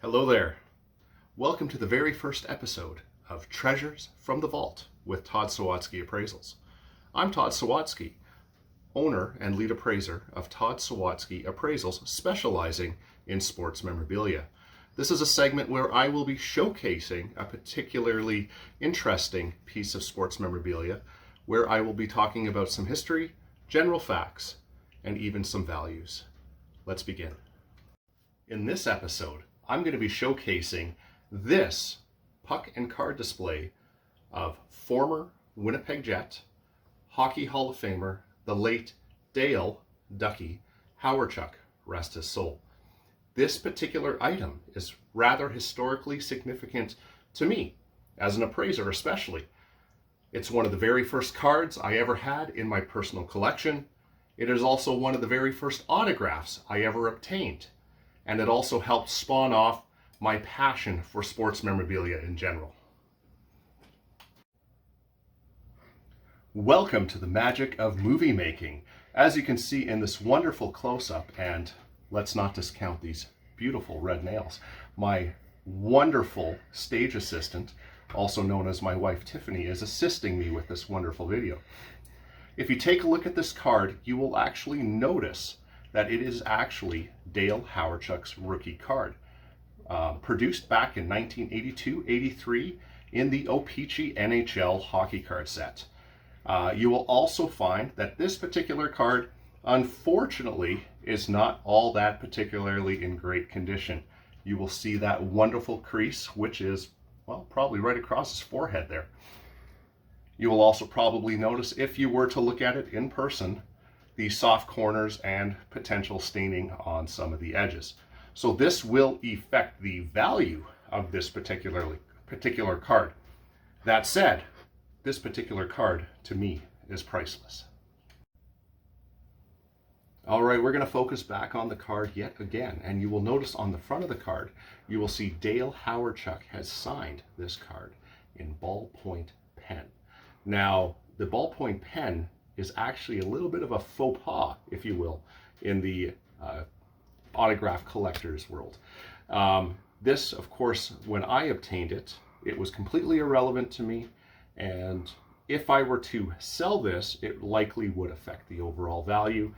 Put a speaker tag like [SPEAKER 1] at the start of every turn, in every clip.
[SPEAKER 1] Hello there. Welcome to the very first episode of Treasures from the Vault with Todd Sawatzky Appraisals. I'm Todd Sawatzky, owner and lead appraiser of Todd Sawatzky Appraisals, specializing in sports memorabilia. This is a segment where I will be showcasing a particularly interesting piece of sports memorabilia, where I will be talking about some history, general facts, and even some values. Let's begin. In this episode, I'm going to be showcasing this puck and card display of former Winnipeg Jet, Hockey Hall of Famer, the late Dale Ducky Hawerchuk, rest his soul. This particular item is rather historically significant to me, as an appraiser especially. It's one of the very first cards I ever had in my personal collection. It is also one of the very first autographs I ever obtained. And it also helped spawn off my passion for sports memorabilia in general. Welcome to the magic of movie making. As you can see in this wonderful close-up, and let's not discount these beautiful red nails, my wonderful stage assistant, also known as my wife Tiffany, is assisting me with this wonderful video. If you take a look at this card, you will actually notice that it is actually Dale Hawerchuk's rookie card, produced back in 1982-83 in the O-Pee-Chee NHL hockey card set. You will also find that this particular card, unfortunately, is not all that particularly in great condition. You will see that wonderful crease, which is, well, probably right across his forehead there. You will also probably notice, if you were to look at it in person, the soft corners and potential staining on some of the edges. So this will affect the value of this particular card. That said, this particular card to me is priceless. All right, we're going to focus back on the card yet again, and you will notice on the front of the card, you will see Dale Hawerchuk has signed this card in ballpoint pen. Now, the ballpoint pen is actually a little bit of a faux pas, if you will, in the autograph collector's world. This, of course, when I obtained it, it was completely irrelevant to me, and if I were to sell this, it likely would affect the overall value.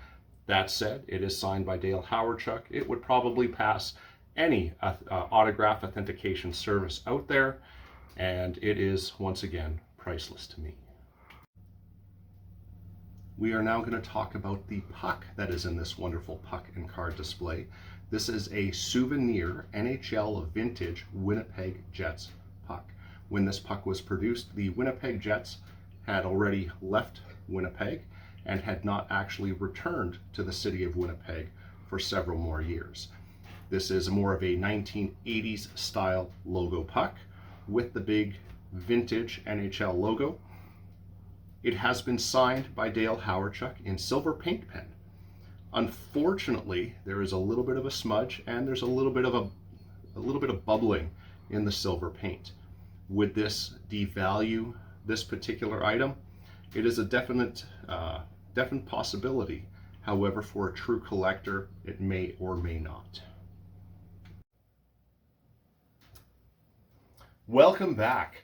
[SPEAKER 1] That said, it is signed by Dale Hawerchuk. It would probably pass any autograph authentication service out there, and it is, once again, priceless to me. We are now going to talk about the puck that is in this wonderful puck and card display. This is a souvenir NHL vintage Winnipeg Jets puck. When this puck was produced, the Winnipeg Jets had already left Winnipeg and had not actually returned to the city of Winnipeg for several more years. This is more of a 1980s style logo puck with the big vintage NHL logo. It has been signed by Dale Hawerchuk in silver paint pen. Unfortunately, there is a little bit of a smudge and there's a little bit of bubbling in the silver paint. Would this devalue this particular item? It is a definite possibility. However, for a true collector, it may or may not. Welcome back.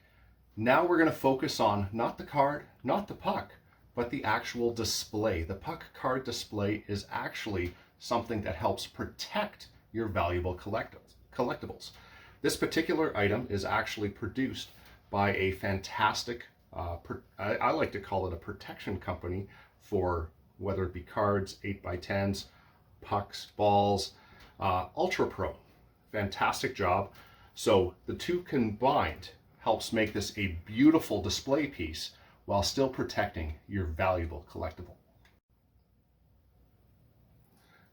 [SPEAKER 1] Now we're going to focus on not the card, not the puck, but the actual display. The puck card display is actually something that helps protect your valuable collectibles. This particular item is actually produced by a fantastic, I like to call it a protection company for whether it be cards, 8x10s, pucks, balls, Ultra Pro. Fantastic job. So the two combined helps make this a beautiful display piece while still protecting your valuable collectible.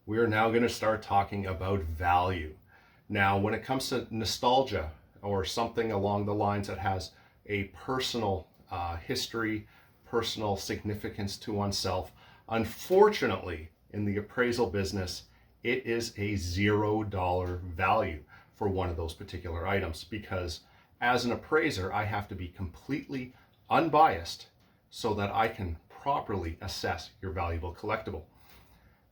[SPEAKER 1] We are now going to start talking about value. Now, when it comes to nostalgia or something along the lines that has a personal history, personal significance to oneself, unfortunately, in the appraisal business, it is a $0 value for one of those particular items, because as an appraiser, I have to be completely unbiased so that I can properly assess your valuable collectible.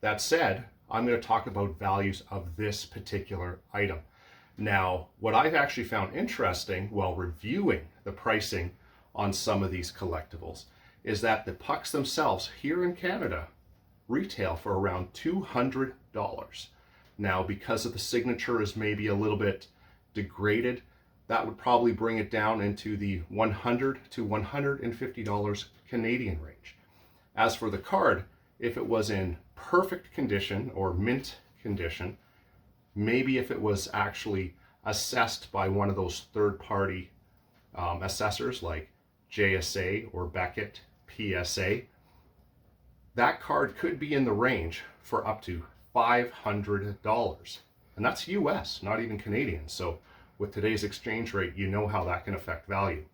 [SPEAKER 1] That said, I'm going to talk about values of this particular item. Now, what I've actually found interesting while reviewing the pricing on some of these collectibles is that the pucks themselves here in Canada retail for around $200. Now, because of the signature is maybe a little bit degraded, that would probably bring it down into the $100 to $150 Canadian range. As for the card, if it was in perfect condition or mint condition, maybe if it was actually assessed by one of those third-party assessors like JSA or Beckett PSA, that card could be in the range for up to $500. And that's US, not even Canadian. So with today's exchange rate, you know how that can affect value.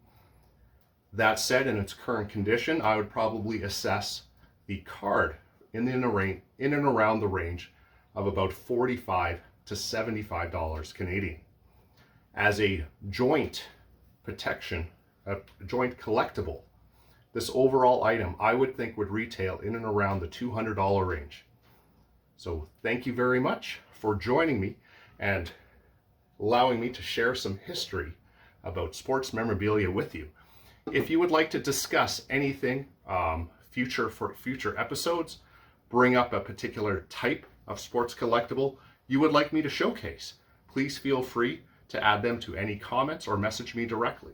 [SPEAKER 1] That said, in its current condition, I would probably assess the card in and around the range of about $45 to $75 Canadian. As a joint protection, a joint collectible, this overall item I would think would retail in and around the $200 range. So thank you very much for joining me and allowing me to share some history about sports memorabilia with you. If you would like to discuss anything for future episodes, bring up a particular type of sports collectible you would like me to showcase, please feel free to add them to any comments or message me directly.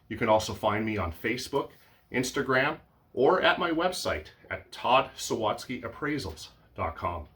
[SPEAKER 1] You can also find me on Facebook, Instagram, or at my website at toddsawatzkyappraisals.com.